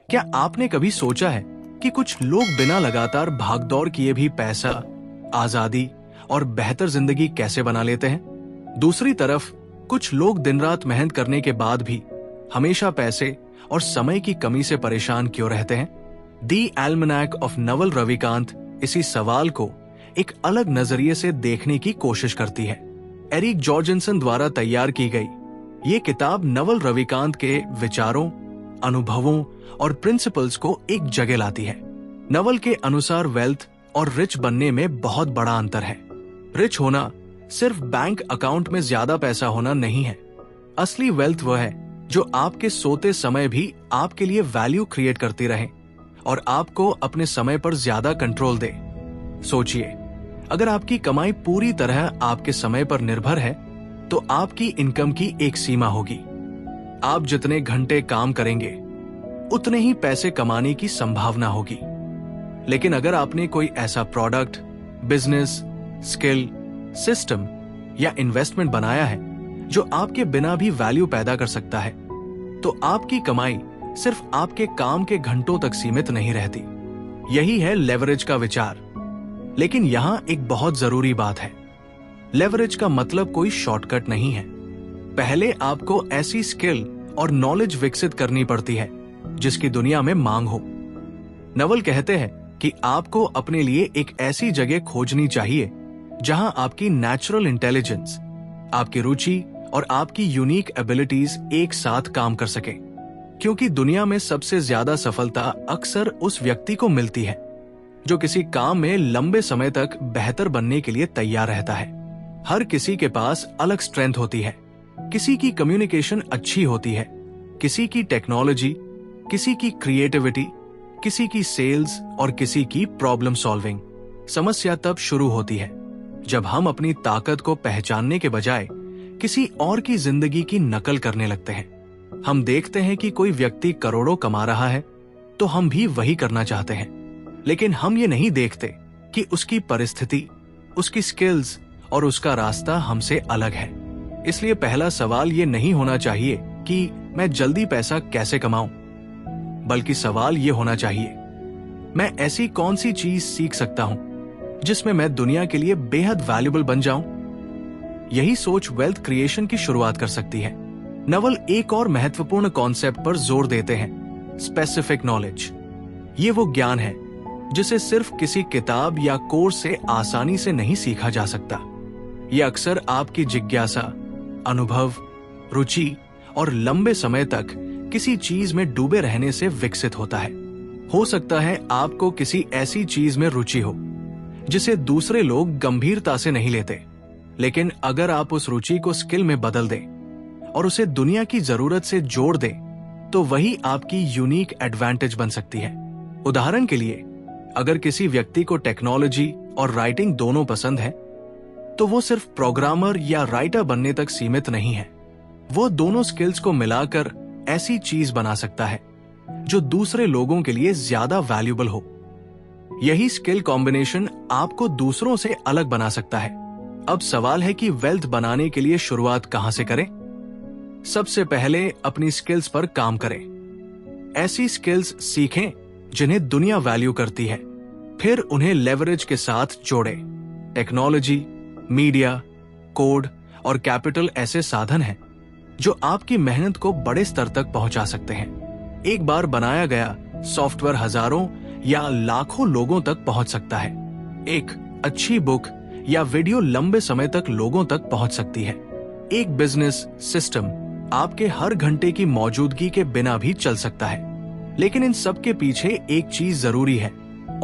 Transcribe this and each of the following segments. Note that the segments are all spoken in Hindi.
क्या आपने कभी सोचा है कि कुछ लोग बिना लगातार भागदौड़ किए भी पैसा, आजादी और बेहतर जिंदगी कैसे बना लेते हैं? दूसरी तरफ कुछ लोग दिन रात मेहनत करने के बाद भी हमेशा पैसे और समय की कमी से परेशान क्यों रहते हैं? दी एल्मनैक ऑफ नवल रविकांत इसी सवाल को एक अलग नजरिए से देखने की कोशिश करती है। एरिक जॉर्जनसन द्वारा तैयार की गई ये किताब नवल रविकांत के विचारों, अनुभवों और प्रिंसिपल्स को एक जगह लाती है। नवल के अनुसार वेल्थ और रिच बनने में बहुत बड़ा अंतर है। रिच होना सिर्फ बैंक अकाउंट में ज्यादा पैसा होना नहीं है। असली वेल्थ वह है जो आपके सोते समय भी आपके लिए वैल्यू क्रिएट करती रहे और आपको अपने समय पर ज्यादा कंट्रोल दे। सोचिए, अगर आपकी कमाई पूरी तरह आपके समय पर निर्भर है तो आपकी इनकम की एक सीमा होगी। आप जितने घंटे काम करेंगे उतने ही पैसे कमाने की संभावना होगी। लेकिन अगर आपने कोई ऐसा प्रोडक्ट, बिजनेस, स्किल, सिस्टम या इन्वेस्टमेंट बनाया है जो आपके बिना भी वैल्यू पैदा कर सकता है, तो आपकी कमाई सिर्फ आपके काम के घंटों तक सीमित नहीं रहती। यही है लेवरेज का विचार। लेकिन यहां एक बहुत जरूरी बात है। लेवरेज का मतलब कोई शॉर्टकट नहीं है। पहले आपको ऐसी स्किल और नॉलेज विकसित करनी पड़ती है जिसकी दुनिया में मांग हो। नवल कहते हैं कि आपको अपने लिए एक ऐसी जगह खोजनी चाहिए जहां आपकी नेचुरल इंटेलिजेंस, आपकी रुचि और आपकी यूनिक एबिलिटीज एक साथ काम कर सके। क्योंकि दुनिया में सबसे ज्यादा सफलता अक्सर उस व्यक्ति को मिलती है जो किसी काम में लंबे समय तक बेहतर बनने के लिए तैयार रहता है। हर किसी के पास अलग स्ट्रेंथ होती है। किसी की कम्युनिकेशन अच्छी होती है, किसी की टेक्नोलॉजी, किसी की क्रिएटिविटी, किसी की सेल्स और किसी की प्रॉब्लम सॉल्विंग। समस्या तब शुरू होती है जब हम अपनी ताकत को पहचानने के बजाय किसी और की जिंदगी की नकल करने लगते हैं। हम देखते हैं कि कोई व्यक्ति करोड़ों कमा रहा है तो हम भी वही करना चाहते हैं, लेकिन हम ये नहीं देखते कि उसकी परिस्थिति, उसकी स्किल्स और उसका रास्ता हमसे अलग है। इसलिए पहला सवाल ये नहीं होना चाहिए कि मैं जल्दी पैसा कैसे कमाऊं, बल्कि सवाल ये होना चाहिए, मैं ऐसी कौन सी चीज सीख सकता हूं जिसमें मैं दुनिया के लिए बेहद वैल्यूएबल बन जाऊं। यही सोच वेल्थ क्रिएशन की शुरुआत कर सकती है। नवल एक और महत्वपूर्ण कॉन्सेप्ट पर जोर देते हैं, स्पेसिफिक नॉलेज। ये वो ज्ञान है जिसे सिर्फ किसी किताब या कोर्स से आसानी से नहीं सीखा जा सकता। ये अक्सर आपकी जिज्ञासा, अनुभव, रुचि और लंबे समय तक किसी चीज में डूबे रहने से विकसित होता है। हो सकता है आपको किसी ऐसी चीज में रुचि हो जिसे दूसरे लोग गंभीरता से नहीं लेते, लेकिन अगर आप उस रुचि को स्किल में बदल दें और उसे दुनिया की जरूरत से जोड़ दें तो वही आपकी यूनिक एडवांटेज बन सकती है। उदाहरण के लिए, अगर किसी व्यक्ति को टेक्नोलॉजी और राइटिंग दोनों पसंद है तो वो सिर्फ प्रोग्रामर या राइटर बनने तक सीमित नहीं है। वो दोनों स्किल्स को मिलाकर ऐसी चीज बना सकता है जो दूसरे लोगों के लिए ज्यादा वैल्यूएबल हो। यही स्किल कॉम्बिनेशन आपको दूसरों से अलग बना सकता है। अब सवाल है कि वेल्थ बनाने के लिए शुरुआत कहां से करें? सबसे पहले अपनी स्किल्स पर काम करें। ऐसी स्किल्स सीखें जिन्हें दुनिया वैल्यू करती है, फिर उन्हें लेवरेज के साथ जोड़ें। टेक्नोलॉजी, मीडिया, कोड और कैपिटल ऐसे साधन हैं जो आपकी मेहनत को बड़े स्तर तक पहुंचा सकते हैं। एक बार बनाया गया सॉफ्टवेयर हजारों या लाखों लोगों तक पहुंच सकता है। एक अच्छी बुक या वीडियो लंबे समय तक लोगों तक पहुंच सकती है। एक बिजनेस सिस्टम आपके हर घंटे की मौजूदगी के बिना भी चल सकता है। लेकिन इन सब के पीछे एक चीज जरूरी है,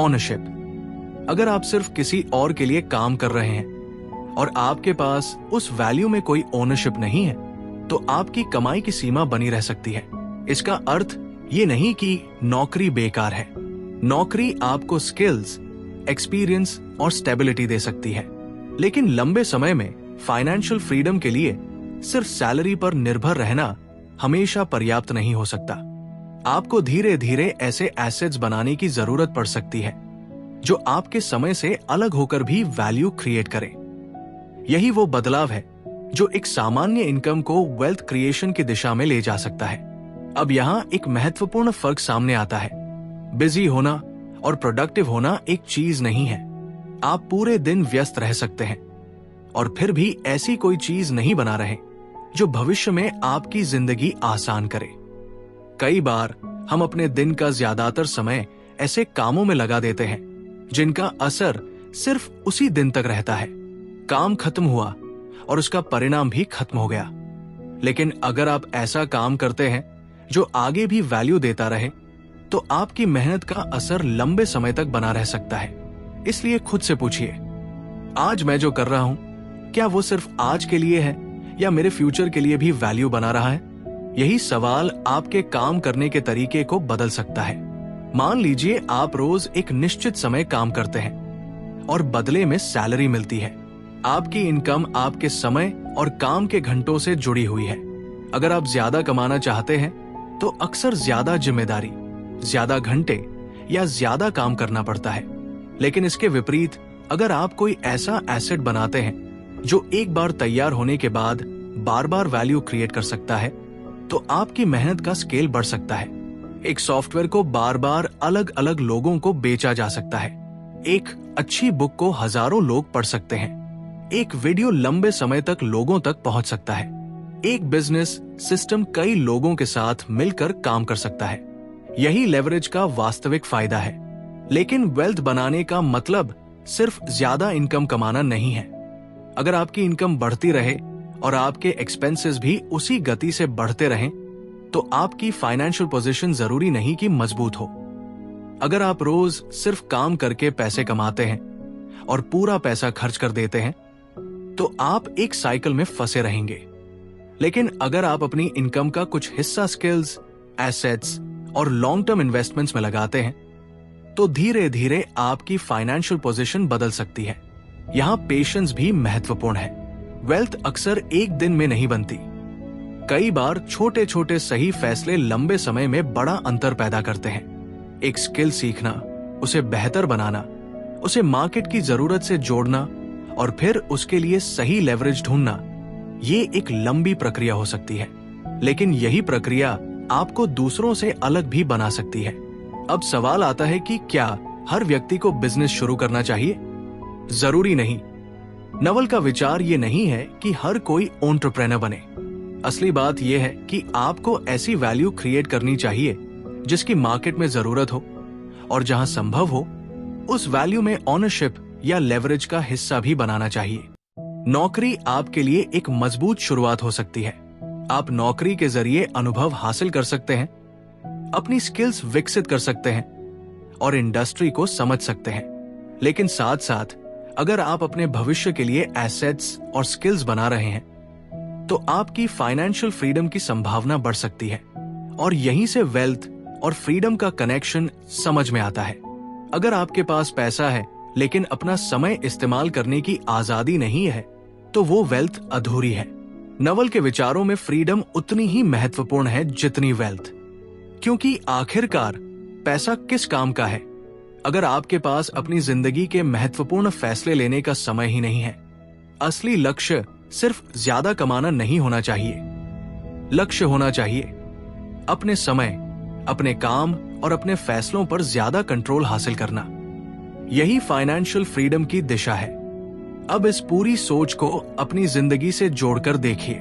ओनरशिप। अगर आप सिर्फ किसी और के लिए काम कर रहे हैं और आपके पास उस वैल्यू में कोई ओनरशिप नहीं है तो आपकी कमाई की सीमा बनी रह सकती है। इसका अर्थ ये नहीं कि नौकरी बेकार है। नौकरी आपको स्किल्स, एक्सपीरियंस और स्टेबिलिटी दे सकती है, लेकिन लंबे समय में फाइनेंशियल फ्रीडम के लिए सिर्फ सैलरी पर निर्भर रहना हमेशा पर्याप्त नहीं हो सकता। आपको धीरे धीरे ऐसे एसेट्स बनाने की जरूरत पड़ सकती है जो आपके समय से अलग होकर भी वैल्यू क्रिएट करें। यही वो बदलाव है जो एक सामान्य इनकम को वेल्थ क्रिएशन की दिशा में ले जा सकता है। अब यहाँ एक महत्वपूर्ण फर्क सामने आता है। बिजी होना और प्रोडक्टिव होना एक चीज नहीं है। आप पूरे दिन व्यस्त रह सकते हैं और फिर भी ऐसी कोई चीज नहीं बना रहे जो भविष्य में आपकी जिंदगी आसान करे। कई बार हम अपने दिन का ज्यादातर समय ऐसे कामों में लगा देते हैं जिनका असर सिर्फ उसी दिन तक रहता है। काम खत्म हुआ और उसका परिणाम भी खत्म हो गया। लेकिन अगर आप ऐसा काम करते हैं जो आगे भी वैल्यू देता रहे, तो आपकी मेहनत का असर लंबे समय तक बना रह सकता है। इसलिए खुद से पूछिए, आज मैं जो कर रहा हूं, क्या वो सिर्फ आज के लिए है या मेरे फ्यूचर के लिए भी वैल्यू बना रहा है? यही सवाल आपके काम करने के तरीके को बदल सकता है। मान लीजिए आप रोज एक निश्चित समय काम करते हैं और बदले में सैलरी मिलती है। आपकी इनकम आपके समय और काम के घंटों से जुड़ी हुई है। अगर आप ज्यादा कमाना चाहते हैं तो अक्सर ज्यादा जिम्मेदारी, ज्यादा घंटे या ज्यादा काम करना पड़ता है। लेकिन इसके विपरीत अगर आप कोई ऐसा एसेट बनाते हैं जो एक बार तैयार होने के बाद बार बार वैल्यू क्रिएट कर सकता है, तो आपकी मेहनत का स्केल बढ़ सकता है। एक सॉफ्टवेयर को बार बार अलग अलग लोगों को बेचा जा सकता है। एक अच्छी बुक को हजारों लोग पढ़ सकते हैं। एक वीडियो लंबे समय तक लोगों तक पहुंच सकता है। एक बिजनेस सिस्टम कई लोगों के साथ मिलकर काम कर सकता है। यही लेवरेज का वास्तविक फायदा है। लेकिन वेल्थ बनाने का मतलब सिर्फ ज्यादा इनकम कमाना नहीं है। अगर आपकी इनकम बढ़ती रहे और आपके एक्सपेंसेस भी उसी गति से बढ़ते रहें, तो आपकी फाइनेंशियल पोजीशन जरूरी नहीं कि मजबूत हो। अगर आप रोज सिर्फ काम करके पैसे कमाते हैं और पूरा पैसा खर्च कर देते हैं, तो आप एक साइकिल में फंसे रहेंगे। लेकिन अगर आप अपनी इनकम का कुछ हिस्सा स्किल्स, एसेट्स और लॉन्ग टर्म इन्वेस्टमेंट्स में लगाते हैं, तो धीरे धीरे आपकी फाइनेंशियल पोजीशन बदल सकती है। यहाँ पेशेंस भी महत्वपूर्ण है। वेल्थ अक्सर एक दिन में नहीं बनती। कई बार छोटे छोटे सही फैसले लंबे समय में बड़ा अंतर पैदा करते हैं। एक स्किल सीखना, उसे बेहतर बनाना, उसे मार्केट की जरूरत से जोड़ना और फिर उसके लिए सही लेवरेज ढूंढना, ये एक लंबी प्रक्रिया हो सकती है। लेकिन यही प्रक्रिया आपको दूसरों से अलग भी बना सकती है। अब सवाल आता है कि क्या हर व्यक्ति को बिजनेस शुरू करना चाहिए? जरूरी नहीं। नवल का विचार ये नहीं है कि हर कोई एंटरप्रेन्योर बने। असली बात यह है कि आपको ऐसी वैल्यू क्रिएट करनी चाहिए जिसकी मार्केट में जरूरत हो, और जहां संभव हो उस वैल्यू में ओनरशिप या लेवरेज का हिस्सा भी बनाना चाहिए। नौकरी आपके लिए एक मजबूत शुरुआत हो सकती है। आप नौकरी के जरिए अनुभव हासिल कर सकते हैं, अपनी स्किल्स विकसित कर सकते हैं और इंडस्ट्री को समझ सकते हैं। लेकिन साथ साथ अगर आप अपने भविष्य के लिए एसेट्स और स्किल्स बना रहे हैं, तो आपकी फाइनेंशियल फ्रीडम की संभावना बढ़ सकती है। और यहीं से वेल्थ और फ्रीडम का कनेक्शन समझ में आता है। अगर आपके पास पैसा है लेकिन अपना समय इस्तेमाल करने की आजादी नहीं है, तो वो वेल्थ अधूरी है। नवल के विचारों में फ्रीडम उतनी ही महत्वपूर्ण है जितनी वेल्थ, क्योंकि आखिरकार पैसा किस काम का है अगर आपके पास अपनी जिंदगी के महत्वपूर्ण फैसले लेने का समय ही नहीं है। असली लक्ष्य सिर्फ ज्यादा कमाना नहीं होना चाहिए। लक्ष्य होना चाहिए अपने समय, अपने काम और अपने फैसलों पर ज्यादा कंट्रोल हासिल करना। यही फाइनेंशियल फ्रीडम की दिशा है। अब इस पूरी सोच को अपनी जिंदगी से जोड़कर देखिए।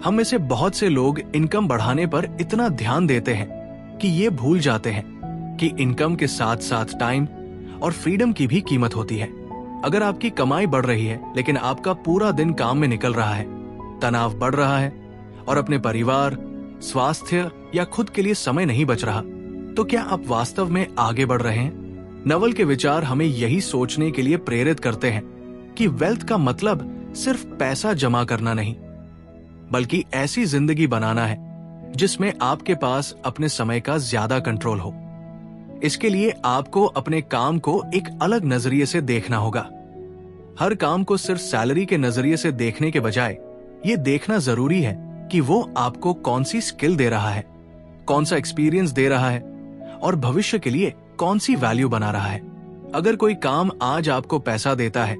हम में से बहुत से लोग इनकम बढ़ाने पर इतना ध्यान देते हैं कि ये भूल जाते हैं कि इनकम के साथ साथ टाइम और फ्रीडम की भी कीमत होती है। अगर आपकी कमाई बढ़ रही है लेकिन आपका पूरा दिन काम में निकल रहा है, तनाव बढ़ रहा है और अपने परिवार, स्वास्थ्य या खुद के लिए समय नहीं बच रहा, तो क्या आप वास्तव में आगे बढ़ रहे हैं? नवल के विचार हमें यही सोचने के लिए प्रेरित करते हैं कि वेल्थ का मतलब सिर्फ पैसा जमा करना नहीं, बल्कि ऐसी जिंदगी बनाना है जिसमें आपके पास अपने समय का ज्यादा कंट्रोल हो। इसके लिए आपको अपने काम को एक अलग नजरिए से देखना होगा। हर काम को सिर्फ सैलरी के नजरिए से देखने के बजाय ये देखना जरूरी है कि वो आपको कौन सी स्किल दे रहा है, कौन सा एक्सपीरियंस दे रहा है और भविष्य के लिए कौन सी वैल्यू बना रहा है। अगर कोई काम आज आपको पैसा देता है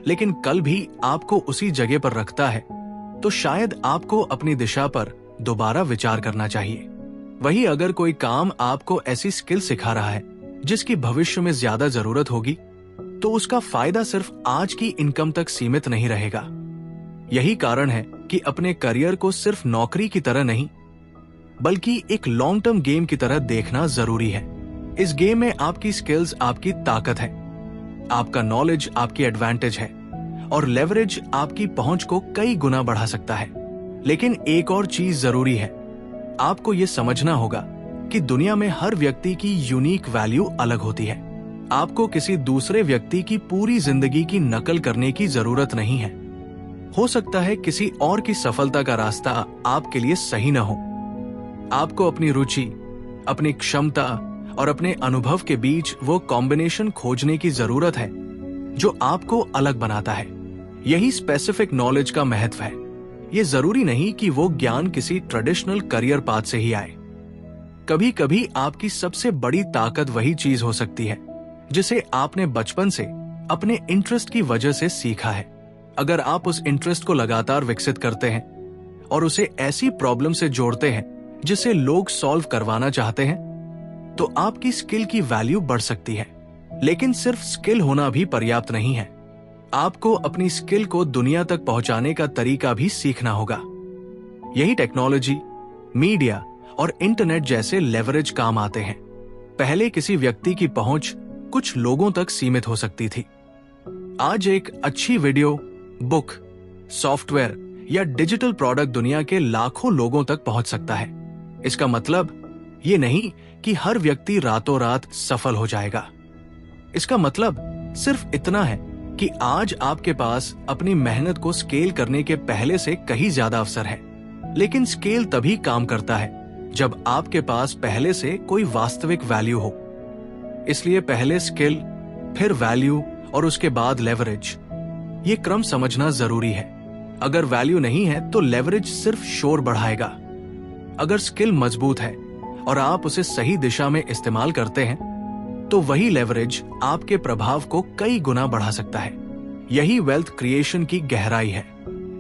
लेकिन कल भी आपको उसी जगह पर रखता है, तो शायद आपको अपनी दिशा पर दोबारा विचार करना चाहिए। वही अगर कोई काम आपको ऐसी स्किल सिखा रहा है जिसकी भविष्य में ज्यादा जरूरत होगी, तो उसका फायदा सिर्फ आज की इनकम तक सीमित नहीं रहेगा। यही कारण है कि अपने करियर को सिर्फ नौकरी की तरह नहीं, बल्कि एक लॉन्ग टर्म गेम की तरह देखना जरूरी है। इस गेम में आपकी स्किल्स आपकी ताकत है, आपका नॉलेज आपकी एडवांटेज है, और लेवरेज आपकी पहुंच को कई गुना बढ़ा सकता है। लेकिन एक और चीज जरूरी है, आपको यह समझना होगा कि दुनिया में हर व्यक्ति की यूनिक वैल्यू अलग होती है। आपको किसी दूसरे व्यक्ति की पूरी जिंदगी की नकल करने की जरूरत नहीं है। हो सकता है किसी और की सफलता का रास्ता आपके लिए सही न हो। आपको अपनी रुचि, अपनी क्षमता और अपने अनुभव के बीच वो कॉम्बिनेशन खोजने की जरूरत है जो आपको अलग बनाता है। यही स्पेसिफिक नॉलेज का महत्व है। ये जरूरी नहीं कि वो ज्ञान किसी ट्रेडिशनल करियर पाथ से ही आए। कभी कभी आपकी सबसे बड़ी ताकत वही चीज हो सकती है जिसे आपने बचपन से अपने इंटरेस्ट की वजह से सीखा है। अगर आप उस इंटरेस्ट को लगातार विकसित करते हैं और उसे ऐसी प्रॉब्लम से जोड़ते हैं जिसे लोग सॉल्व करवाना चाहते हैं, तो आपकी स्किल की वैल्यू बढ़ सकती है। लेकिन सिर्फ स्किल होना भी पर्याप्त नहीं है। आपको अपनी स्किल को दुनिया तक पहुंचाने का तरीका भी सीखना होगा। यही टेक्नोलॉजी, मीडिया और इंटरनेट जैसे लेवरेज काम आते हैं। पहले किसी व्यक्ति की पहुंच कुछ लोगों तक सीमित हो सकती थी। आज एक अच्छी वीडियो, बुक, सॉफ्टवेयर या डिजिटल प्रोडक्ट दुनिया के लाखों लोगों तक पहुंच सकता है। इसका मतलब ये नहीं कि हर व्यक्ति रातों रात सफल हो जाएगा। इसका मतलब सिर्फ इतना है कि आज आपके पास अपनी मेहनत को स्केल करने के पहले से कहीं ज्यादा अवसर है। लेकिन स्केल तभी काम करता है जब आपके पास पहले से कोई वास्तविक वैल्यू हो। इसलिए पहले स्किल, फिर वैल्यू और उसके बाद लेवरेज। ये क्रम समझना जरूरी है। अगर वैल्यू नहीं है तो लेवरेज सिर्फ शोर बढ़ाएगा। अगर स्किल मजबूत है और आप उसे सही दिशा में इस्तेमाल करते हैं, तो वही लेवरेज आपके प्रभाव को कई गुना बढ़ा सकता है। यही वेल्थ क्रिएशन की गहराई है।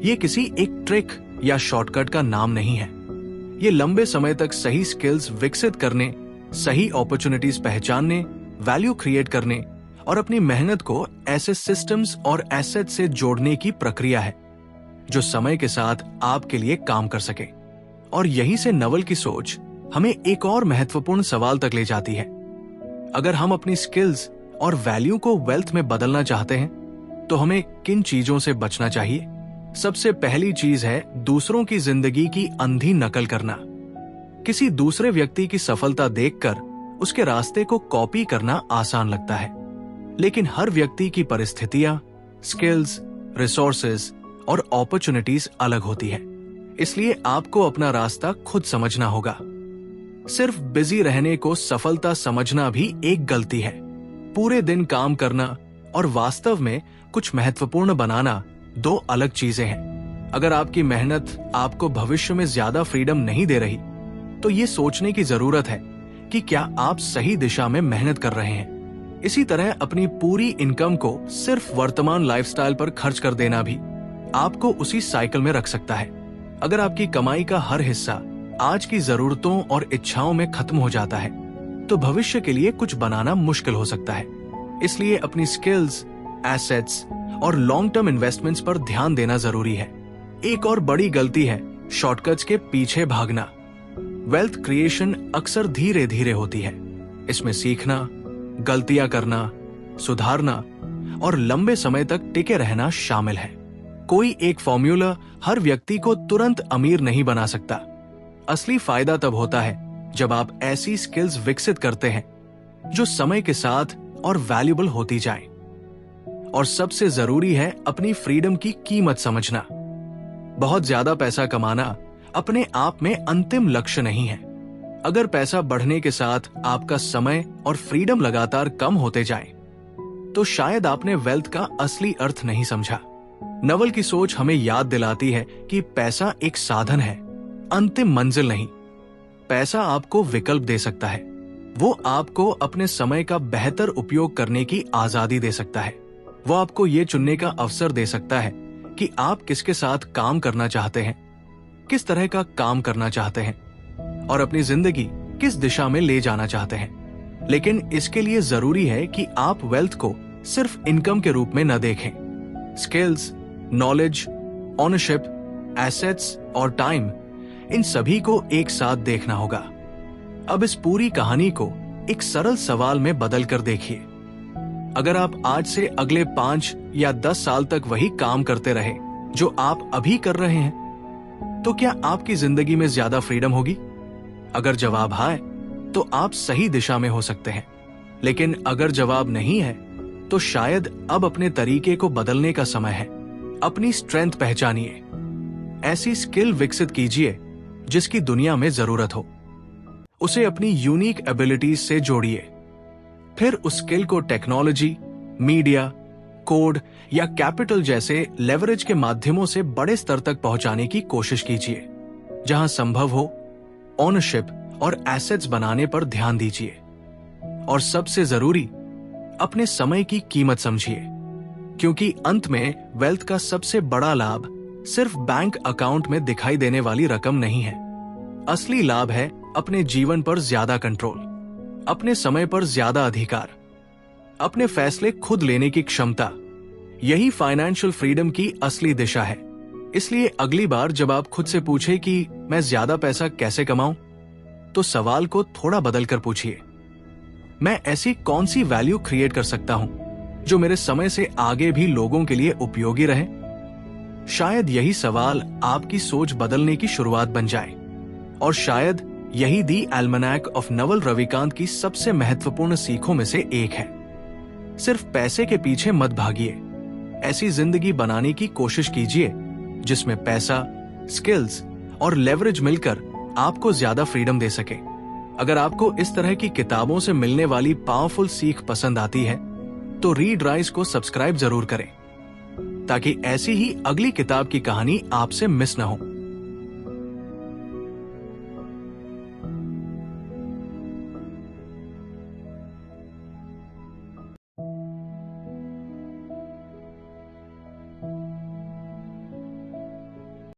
ये किसी एक ट्रिक या शॉर्टकट का नाम नहीं है। ये लंबे समय तक सही स्किल्स विकसित करने, सही अपॉर्चुनिटीज पहचानने, वैल्यू क्रिएट करने और अपनी मेहनत को ऐसे सिस्टम्स और एसेट से जोड़ने की प्रक्रिया है जो समय के साथ आपके लिए काम कर सके। और यहीं से नवल की सोच हमें एक और महत्वपूर्ण सवाल तक ले जाती है। अगर हम अपनी स्किल्स और वैल्यू को वेल्थ में बदलना चाहते हैं, तो हमें किन चीजों से बचना चाहिए? सबसे पहली चीज है दूसरों की जिंदगी की अंधी नकल करना। किसी दूसरे व्यक्ति की सफलता देखकर उसके रास्ते को कॉपी करना आसान लगता है, लेकिन हर व्यक्ति की परिस्थितियां, स्किल्स, रिसोर्सेज और अपॉर्चुनिटीज अलग होती है। इसलिए आपको अपना रास्ता खुद समझना होगा। सिर्फ बिजी रहने को सफलता समझना भी एक गलती है। पूरे दिन काम करना और वास्तव में कुछ महत्वपूर्ण बनाना दो अलग चीजें हैं। अगर आपकी मेहनत आपको भविष्य में ज्यादा फ्रीडम नहीं दे रही, तो ये सोचने की जरूरत है कि क्या आप सही दिशा में मेहनत कर रहे हैं। इसी तरह अपनी पूरी इनकम को सिर्फ वर्तमान लाइफस्टाइल पर खर्च कर देना भी आपको उसी साइकिल में रख सकता है। अगर आपकी कमाई का हर हिस्सा आज की जरूरतों और इच्छाओं में खत्म हो जाता है, तो भविष्य के लिए कुछ बनाना मुश्किल हो सकता है। इसलिए अपनी स्किल्स, एसेट्स और लॉन्ग टर्म इन्वेस्टमेंट्स पर ध्यान देना जरूरी है। एक और बड़ी गलती है शॉर्टकट्स के पीछे भागना। वेल्थ क्रिएशन अक्सर धीरे धीरे होती है। इसमें सीखना, गलतियां करना, सुधारना और लंबे समय तक टिके रहना शामिल है। कोई एक फॉर्मूला हर व्यक्ति को तुरंत अमीर नहीं बना सकता। असली फायदा तब होता है जब आप ऐसी स्किल्स विकसित करते हैं जो समय के साथ और वैल्यूबल होती जाएं। और सबसे जरूरी है अपनी फ्रीडम की कीमत समझना। बहुत ज्यादा पैसा कमाना अपने आप में अंतिम लक्ष्य नहीं है। अगर पैसा बढ़ने के साथ आपका समय और फ्रीडम लगातार कम होते जाए, तो शायद आपने वेल्थ का असली अर्थ नहीं समझा। नवल की सोच हमें याद दिलाती है कि पैसा एक साधन है, अंतिम मंजिल नहीं। पैसा आपको विकल्प दे सकता है। वो आपको अपने समय का बेहतर उपयोग करने की आजादी दे सकता है। वो आपको ये चुनने का अवसर दे सकता है कि आप किसके साथ काम करना चाहते हैं, किस तरह का काम करना चाहते हैं। और अपनी जिंदगी किस दिशा में ले जाना चाहते हैं। लेकिन इसके लिए जरूरी है कि आप वेल्थ को सिर्फ इनकम के रूप में न देखें। स्किल्स, नॉलेज, ओनरशिप, एसेट्स और टाइम, इन सभी को एक साथ देखना होगा। अब इस पूरी कहानी को एक सरल सवाल में बदल कर देखिए। अगर आप आज से अगले 5 या 10 साल तक वही काम करते रहे जो आप अभी कर रहे हैं, तो क्या आपकी जिंदगी में ज्यादा फ्रीडम होगी? अगर जवाब हाँ है तो आप सही दिशा में हो सकते हैं। लेकिन अगर जवाब नहीं है तो शायद अब अपने तरीके को बदलने का समय है। अपनी स्ट्रेंथ पहचानिए, ऐसी स्किल विकसित कीजिए जिसकी दुनिया में जरूरत हो। उसे अपनी यूनिक एबिलिटीज से जोड़िए। फिर उस स्किल को टेक्नोलॉजी, मीडिया, कोड या कैपिटल जैसे लेवरेज के माध्यमों से बड़े स्तर तक पहुंचाने की कोशिश कीजिए। जहां संभव हो, ओनरशिप और एसेट्स बनाने पर ध्यान दीजिए। और सबसे जरूरी, अपने समय की कीमत समझिए, क्योंकि अंत में वेल्थ का सबसे बड़ा लाभ सिर्फ बैंक अकाउंट में दिखाई देने वाली रकम नहीं है। असली लाभ है अपने जीवन पर ज्यादा कंट्रोल, अपने समय पर ज्यादा अधिकार, अपने फैसले खुद लेने की क्षमता। यही फाइनेंशियल फ्रीडम की असली दिशा है। इसलिए अगली बार जब आप खुद से पूछे कि मैं ज्यादा पैसा कैसे कमाऊं, तो सवाल को थोड़ा बदल कर पूछिए, मैं ऐसी कौन सी वैल्यू क्रिएट कर सकता हूं जो मेरे समय से आगे भी लोगों के लिए उपयोगी रहे। शायद यही सवाल आपकी सोच बदलने की शुरुआत बन जाए। और शायद यही दी एल्मनैक ऑफ नवल रविकांत की सबसे महत्वपूर्ण सीखों में से एक है। सिर्फ पैसे के पीछे मत भागिए, ऐसी जिंदगी बनाने की कोशिश कीजिए जिसमें पैसा, स्किल्स और लेवरेज मिलकर आपको ज्यादा फ्रीडम दे सके। अगर आपको इस तरह की किताबों से मिलने वाली पावरफुल सीख पसंद आती है तो रीड राइज को सब्सक्राइब जरूर करें, ताकि ऐसी ही अगली किताब की कहानी आपसे मिस न हो।